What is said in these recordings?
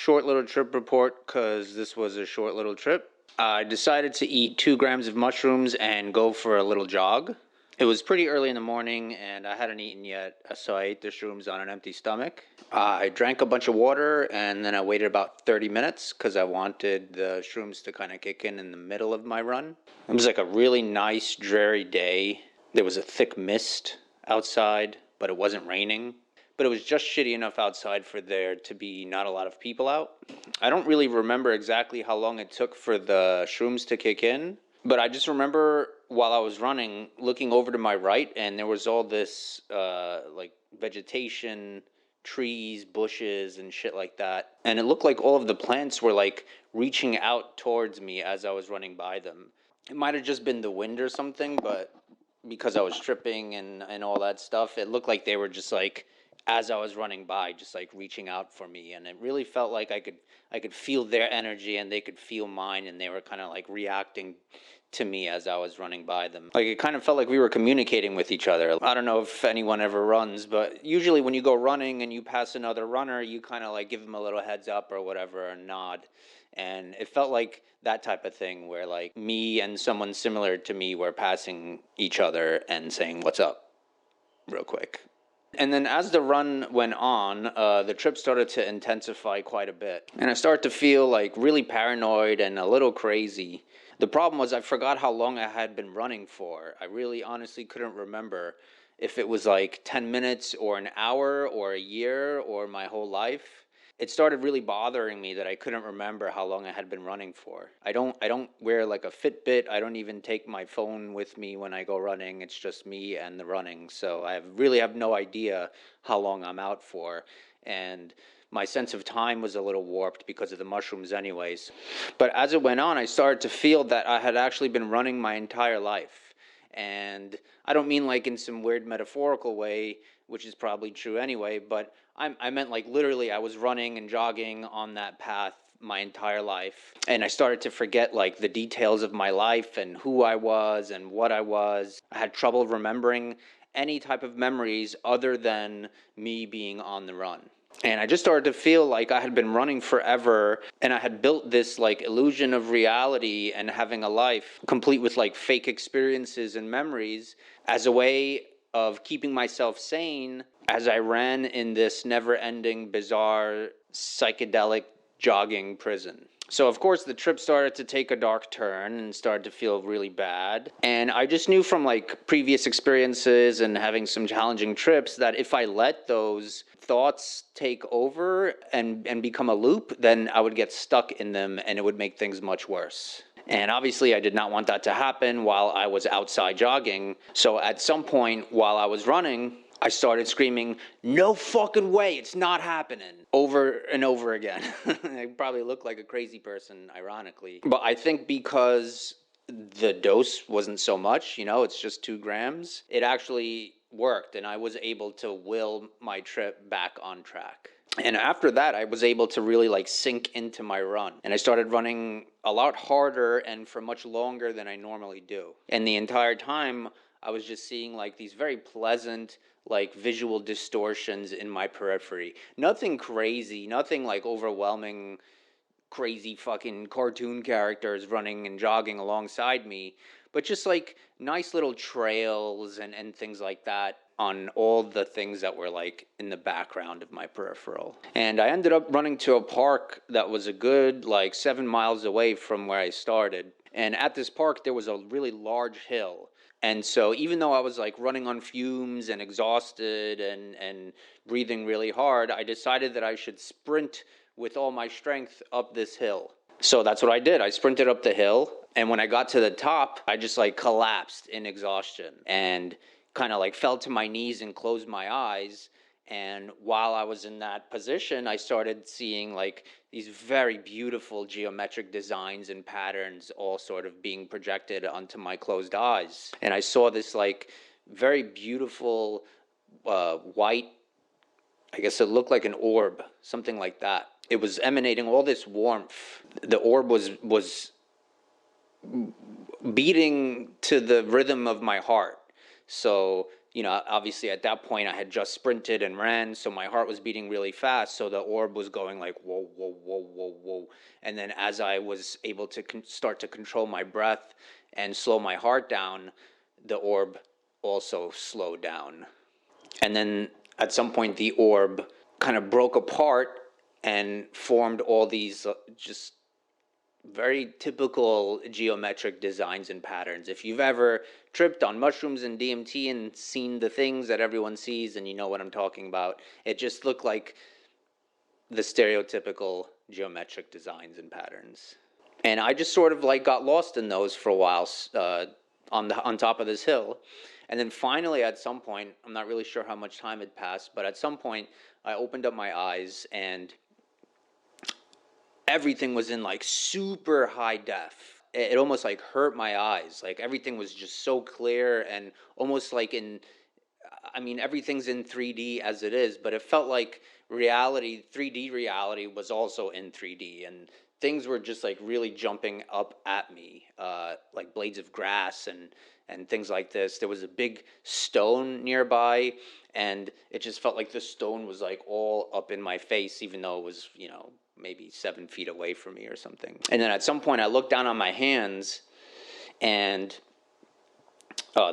short little trip report because this was a short little trip. I decided to eat 2 grams of mushrooms and go for a little jog. It was pretty early in the morning and I hadn't eaten yet, so I ate the shrooms on an empty stomach. I drank a bunch of water and then I waited about 30 minutes because I wanted the shrooms to kind of kick in the middle of my run. It was like a really nice, dreary day. There was a thick mist outside, but it wasn't raining. But it was just shitty enough outside for there to be not a lot of people out. I don't really remember exactly how long it took for the shrooms to kick in, but I just remember while I was running, looking over to my right, and there was all this like vegetation, trees, bushes, and shit like that. And it looked like all of the plants were like reaching out towards me as I was running by them. It might have just been the wind or something, but because I was tripping and all that stuff, it looked like they were just like, as I was running by, just like reaching out for me. And it really felt like I could feel their energy and they could feel mine, and they were kind of like reacting to me as I was running by them. Like it kind of felt like we were communicating with each other. I don't know if anyone ever runs, but usually when you go running and you pass another runner, you kind of like give them a little heads up or whatever, or nod. And it felt like that type of thing where like me and someone similar to me were passing each other and saying, "What's up?" real quick. And then as the run went on, the trip started to intensify quite a bit. And I started to feel like really paranoid and a little crazy. The problem was I forgot how long I had been running for. I really honestly couldn't remember if it was like 10 minutes or an hour or a year or my whole life. It started really bothering me that I couldn't remember how long I had been running for. I don't wear like a Fitbit. I don't even take my phone with me when I go running. It's just me and the running. So I really have no idea how long I'm out for. And my sense of time was a little warped because of the mushrooms anyways. But as it went on, I started to feel that I had actually been running my entire life. And I don't mean like in some weird metaphorical way, which is probably true anyway, but I meant like literally I was running and jogging on that path my entire life. And I started to forget like the details of my life and who I was and what I was. I had trouble remembering any type of memories other than me being on the run. And I just started to feel like I had been running forever, and I had built this like illusion of reality and having a life complete with like fake experiences and memories as a way of keeping myself sane as I ran in this never-ending, bizarre, psychedelic jogging prison. So, of course, the trip started to take a dark turn and started to feel really bad. And I just knew from, like, previous experiences and having some challenging trips that if I let those thoughts take over and become a loop, then I would get stuck in them and it would make things much worse. And obviously, I did not want that to happen while I was outside jogging. So at some point while I was running, I started screaming, "No fucking way, it's not happening," over and over again. I probably look like a crazy person, ironically. But I think because the dose wasn't so much, it's just 2 grams, it actually worked, and I was able to will my trip back on track. And after that, I was able to really like sink into my run. And I started running a lot harder and for much longer than I normally do. And the entire time, I was just seeing like these very pleasant, like visual distortions in my periphery. Nothing crazy, nothing like overwhelming, crazy fucking cartoon characters running and jogging alongside me, but just like nice little trails and things like that on all the things that were like in the background of my peripheral. And I ended up running to a park that was a good like 7 miles away from where I started. And at this park, there was a really large hill. And so even though I was like running on fumes and exhausted and breathing really hard, I decided that I should sprint with all my strength up this hill. So that's what I did. I sprinted up the hill. And when I got to the top, I just like collapsed in exhaustion and kind of like fell to my knees and closed my eyes. And while I was in that position, I started seeing like these very beautiful geometric designs and patterns all sort of being projected onto my closed eyes. And I saw this like very beautiful white, I guess it looked like an orb, something like that. It was emanating all this warmth. The orb was beating to the rhythm of my heart. So obviously at that point I had just sprinted and ran, so my heart was beating really fast. So the orb was going like whoa, whoa, whoa, whoa, whoa. And then as I was able to start to control my breath and slow my heart down, the orb also slowed down. And then at some point, the orb kind of broke apart and formed all these just very typical geometric designs and patterns. If you've ever tripped on mushrooms and DMT and seen the things that everyone sees, and you know what I'm talking about, it just looked like the stereotypical geometric designs and patterns. And I just sort of like got lost in those for a while on top of this hill. And then finally, at some point, I'm not really sure how much time had passed, but at some point, I opened up my eyes and everything was in like super high def. It almost like hurt my eyes. Like everything was just so clear and almost like I mean, everything's in 3D as it is, but it felt like reality, 3D reality was also in 3D. And things were just like really jumping up at me, like blades of grass and things like this. There was a big stone nearby, and it just felt like the stone was like all up in my face, even though it was, maybe 7 feet away from me or something. And then at some point, I looked down on my hands, and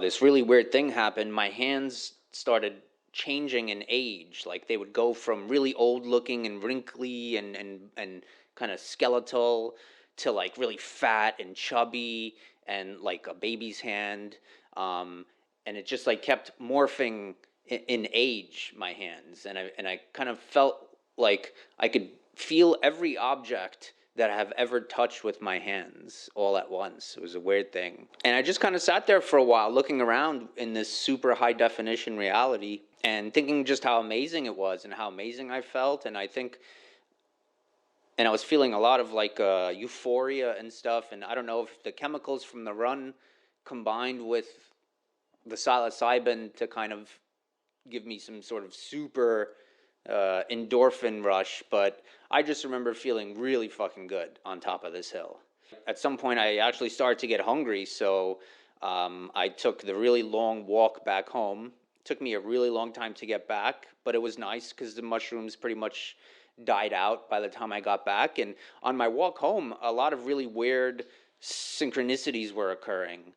this really weird thing happened. My hands started changing in age. Like they would go from really old looking and wrinkly and kind of skeletal to like really fat and chubby and like a baby's hand. And it just like kept morphing in age, my hands. And I kind of felt like I could feel every object that I have ever touched with my hands all at once. It was a weird thing. And I just kind of sat there for a while looking around in this super high definition reality and thinking just how amazing it was and how amazing I felt. And I was feeling a lot of like euphoria and stuff. And I don't know if the chemicals from the run combined with the psilocybin to kind of give me some sort of super endorphin rush, but I just remember feeling really fucking good on top of this hill. At some point, I actually started to get hungry, so I took the really long walk back home. It took me a really long time to get back, but it was nice because the mushrooms pretty much died out by the time I got back. And on my walk home, a lot of really weird synchronicities were occurring,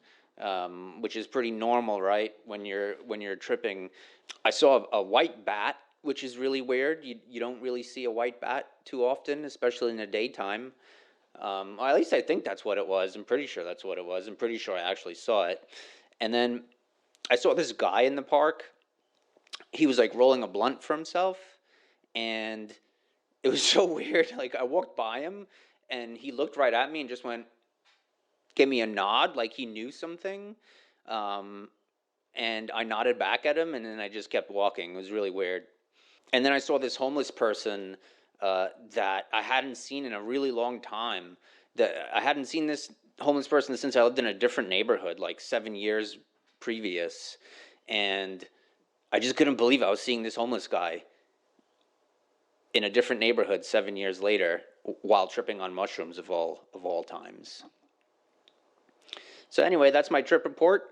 which is pretty normal, right? When you're tripping. I saw a white bat, which is really weird. You don't really see a white bat too often, especially in the daytime. Or at least I think that's what it was. I'm pretty sure that's what it was. I'm pretty sure I actually saw it. And then I saw this guy in the park. He was like rolling a blunt for himself, and it was so weird. Like I walked by him, and he looked right at me and just gave me a nod, like he knew something. And I nodded back at him, and then I just kept walking. It was really weird. And then I saw this homeless person that I hadn't seen in a really long time. That I hadn't seen this homeless person since I lived in a different neighborhood, like 7 years previous. And I just couldn't believe I was seeing this homeless guy in a different neighborhood 7 years later while tripping on mushrooms of all times. So anyway, that's my trip report.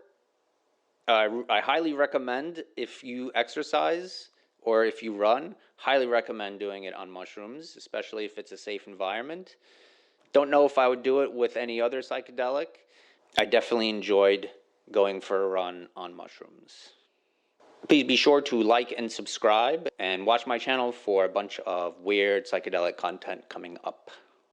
I highly recommend, if you exercise or if you run, highly recommend doing it on mushrooms, especially if it's a safe environment. Don't know if I would do it with any other psychedelic. I definitely enjoyed going for a run on mushrooms. Please be sure to like and subscribe and watch my channel for a bunch of weird psychedelic content coming up.